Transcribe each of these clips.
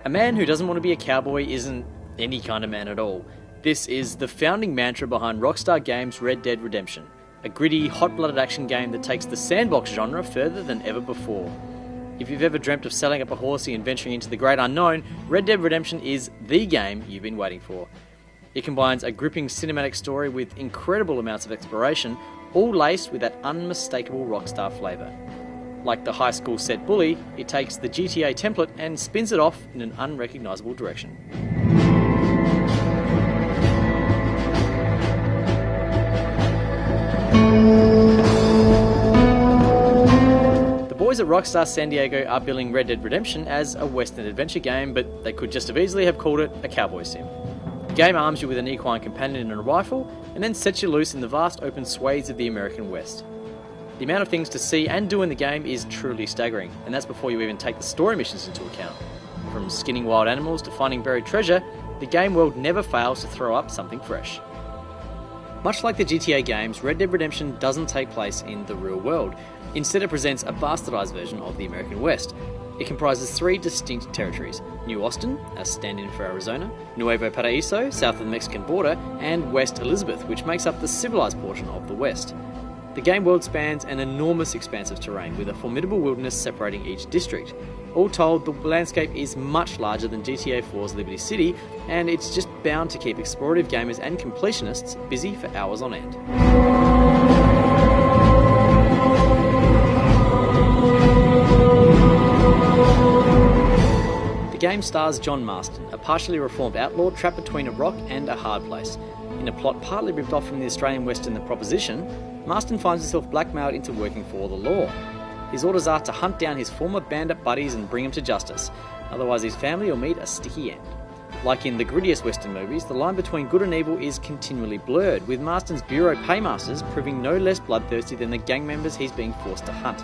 A man who doesn't want to be a cowboy isn't any kind of man at all. This is the founding mantra behind Rockstar Games' Red Dead Redemption, a gritty, hot-blooded action game that takes the sandbox genre further than ever before. If you've ever dreamt of selling up a horsey and venturing into the great unknown, Red Dead Redemption is the game you've been waiting for. It combines a gripping cinematic story with incredible amounts of exploration, all laced with that unmistakable Rockstar flavour. Like the high school set bully, it takes the GTA template and spins it off in an unrecognisable direction. The boys at Rockstar San Diego are billing Red Dead Redemption as a western adventure game, but they could just as easily have called it a cowboy sim. The game arms you with an equine companion and a rifle, and then sets you loose in the vast open swathes of the American West. The amount of things to see and do in the game is truly staggering, and that's before you even take the story missions into account. From skinning wild animals to finding buried treasure, the game world never fails to throw up something fresh. Much like the GTA games, Red Dead Redemption doesn't take place in the real world. Instead, it presents a bastardized version of the American West. It comprises three distinct territories: New Austin, a stand-in for Arizona, Nuevo Paraíso, south of the Mexican border, and West Elizabeth, which makes up the civilized portion of the West. The game world spans an enormous expanse of terrain, with a formidable wilderness separating each district. All told, the landscape is much larger than GTA 4's Liberty City, and it's just bound to keep explorative gamers and completionists busy for hours on end. The game stars John Marston, a partially reformed outlaw trapped between a rock and a hard place. In a plot partly ripped off from the Australian Western The Proposition, Marston finds himself blackmailed into working for the law. His orders are to hunt down his former bandit buddies and bring them to justice, otherwise his family will meet a sticky end. Like in the grittiest Western movies, the line between good and evil is continually blurred, with Marston's bureau paymasters proving no less bloodthirsty than the gang members he's being forced to hunt.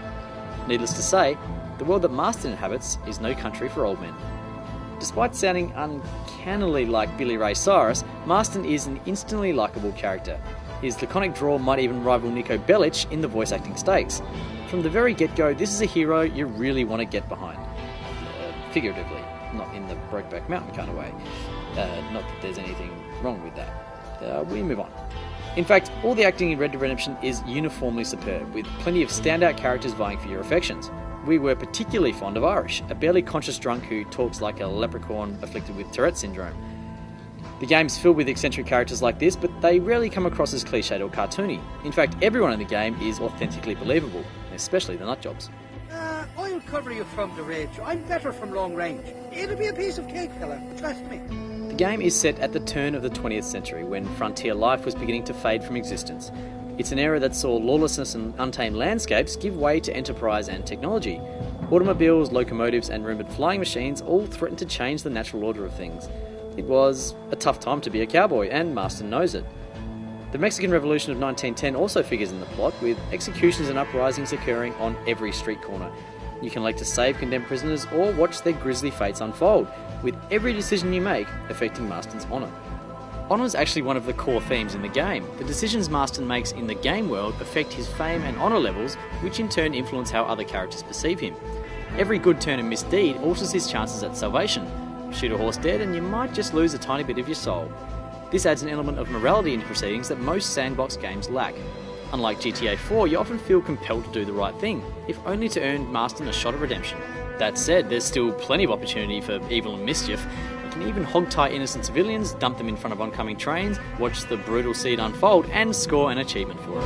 Needless to say, the world that Marston inhabits is no country for old men. Despite sounding uncannily like Billy Ray Cyrus, Marston is an instantly likeable character. His laconic drawl might even rival Nico Bellic in the voice acting stakes. From the very get-go, this is a hero you really want to get behind. Figuratively, not in the Brokeback Mountain kind of way. Not that there's anything wrong with that. We move on. In fact, all the acting in Red Dead Redemption is uniformly superb, with plenty of standout characters vying for your affections. We were particularly fond of Irish, a barely conscious drunk who talks like a leprechaun afflicted with Tourette syndrome. The game's filled with eccentric characters like this, but they rarely come across as cliched or cartoony. In fact, everyone in the game is authentically believable, especially the nutjobs. I'll cover you from the ridge. I'm better from long range. It'll be a piece of cake, fella. Trust me. The game is set at the turn of the 20th century, when frontier life was beginning to fade from existence. It's an era that saw lawlessness and untamed landscapes give way to enterprise and technology. Automobiles, locomotives, and rumoured flying machines all threatened to change the natural order of things. It was a tough time to be a cowboy, and Marston knows it. The Mexican Revolution of 1910 also figures in the plot, with executions and uprisings occurring on every street corner. You can elect to save condemned prisoners or watch their grisly fates unfold, with every decision you make affecting Marston's honour. Honour is actually one of the core themes in the game. The decisions Marston makes in the game world affect his fame and honour levels, which in turn influence how other characters perceive him. Every good turn and misdeed alters his chances at salvation. Shoot a horse dead and you might just lose a tiny bit of your soul. This adds an element of morality into proceedings that most sandbox games lack. Unlike GTA 4, you often feel compelled to do the right thing, if only to earn Marston a shot of redemption. That said, there's still plenty of opportunity for evil and mischief. You can even hogtie innocent civilians, dump them in front of oncoming trains, watch the brutal scene unfold, and score an achievement for it.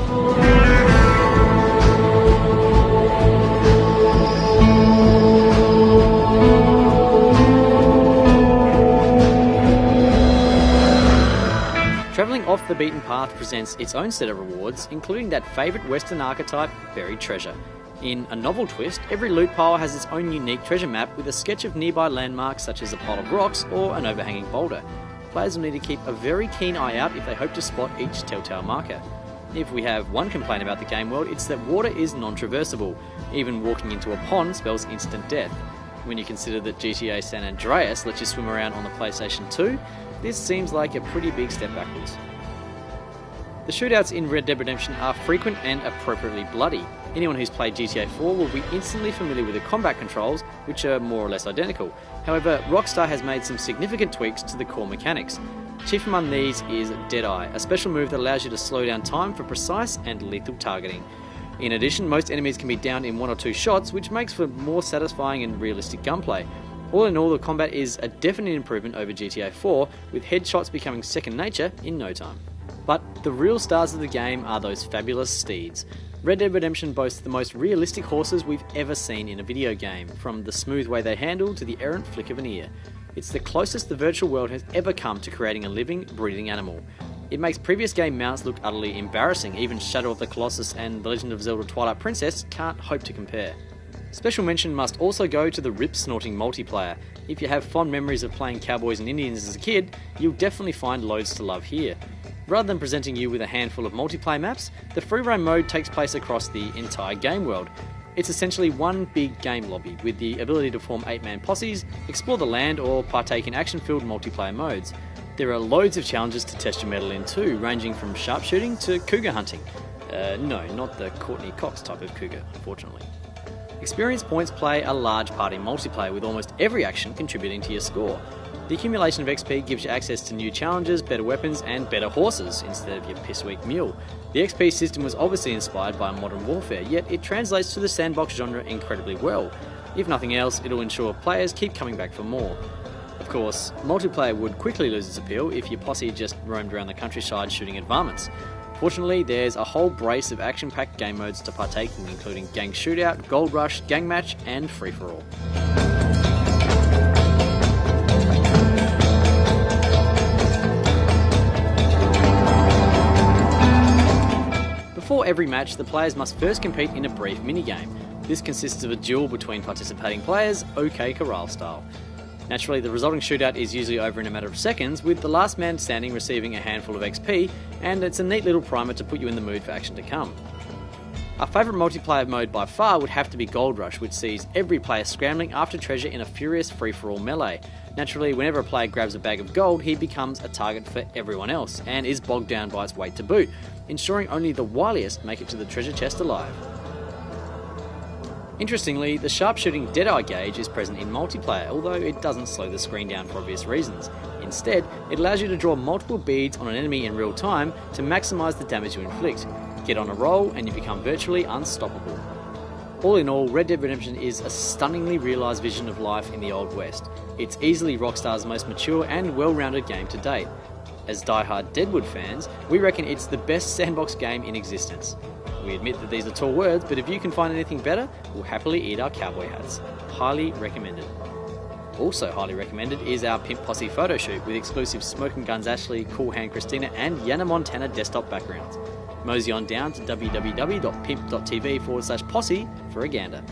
Travelling off the beaten path presents its own set of rewards, including that favourite Western archetype, buried treasure. In a novel twist, every loot pile has its own unique treasure map with a sketch of nearby landmarks such as a pile of rocks or an overhanging boulder. Players will need to keep a very keen eye out if they hope to spot each telltale marker. If we have one complaint about the game world, it's that water is non-traversable. Even walking into a pond spells instant death. When you consider that GTA San Andreas lets you swim around on the PlayStation 2, this seems like a pretty big step backwards. The shootouts in Red Dead Redemption are frequent and appropriately bloody. Anyone who's played GTA 4 will be instantly familiar with the combat controls, which are more or less identical. However, Rockstar has made some significant tweaks to the core mechanics. Chief among these is Deadeye, a special move that allows you to slow down time for precise and lethal targeting. In addition, most enemies can be downed in 1 or 2 shots, which makes for more satisfying and realistic gunplay. All in all, the combat is a definite improvement over GTA 4, with headshots becoming second nature in no time. But the real stars of the game are those fabulous steeds. Red Dead Redemption boasts the most realistic horses we've ever seen in a video game, from the smooth way they handle to the errant flick of an ear. It's the closest the virtual world has ever come to creating a living, breathing animal. It makes previous game mounts look utterly embarrassing, even Shadow of the Colossus and The Legend of Zelda Twilight Princess can't hope to compare. Special mention must also go to the rip-snorting multiplayer. If you have fond memories of playing cowboys and Indians as a kid, you'll definitely find loads to love here. Rather than presenting you with a handful of multiplayer maps, the free roam mode takes place across the entire game world. It's essentially one big game lobby, with the ability to form 8-man posses, explore the land, or partake in action-filled multiplayer modes. There are loads of challenges to test your mettle in too, ranging from sharpshooting to cougar hunting. No, not the Courtney Cox type of cougar, unfortunately. Experience points play a large part in multiplayer, with almost every action contributing to your score. The accumulation of XP gives you access to new challenges, better weapons, and better horses, instead of your piss-weak mule. The XP system was obviously inspired by Modern Warfare, yet it translates to the sandbox genre incredibly well. If nothing else, it'll ensure players keep coming back for more. Of course, multiplayer would quickly lose its appeal if your posse just roamed around the countryside shooting at varmints. Fortunately, there's a whole brace of action-packed game modes to partake in, including Gang Shootout, Gold Rush, Gang Match, and Free-for-All. Before every match, the players must first compete in a brief minigame. This consists of a duel between participating players, OK Corral style. Naturally, the resulting shootout is usually over in a matter of seconds, with the last man standing receiving a handful of XP, and it's a neat little primer to put you in the mood for action to come. Our favourite multiplayer mode by far would have to be Gold Rush, which sees every player scrambling after treasure in a furious free-for-all melee. Naturally, whenever a player grabs a bag of gold, he becomes a target for everyone else, and is bogged down by its weight to boot, ensuring only the wiliest make it to the treasure chest alive. Interestingly, the sharpshooting Deadeye gauge is present in multiplayer, although it doesn't slow the screen down for obvious reasons. Instead, it allows you to draw multiple beads on an enemy in real time to maximise the damage you inflict. Get on a roll and you become virtually unstoppable. All in all, Red Dead Redemption is a stunningly realised vision of life in the Old West. It's easily Rockstar's most mature and well-rounded game to date. As die-hard Deadwood fans, we reckon it's the best sandbox game in existence. We admit that these are tall words, but if you can find anything better, we'll happily eat our cowboy hats. Highly recommended. Also highly recommended is our PiMP Posse photo shoot with exclusive Smoking Guns Ashley, Cool Hand Christina and Yana Montana desktop backgrounds. Mosey on down to www.pimp.tv/posse for a gander.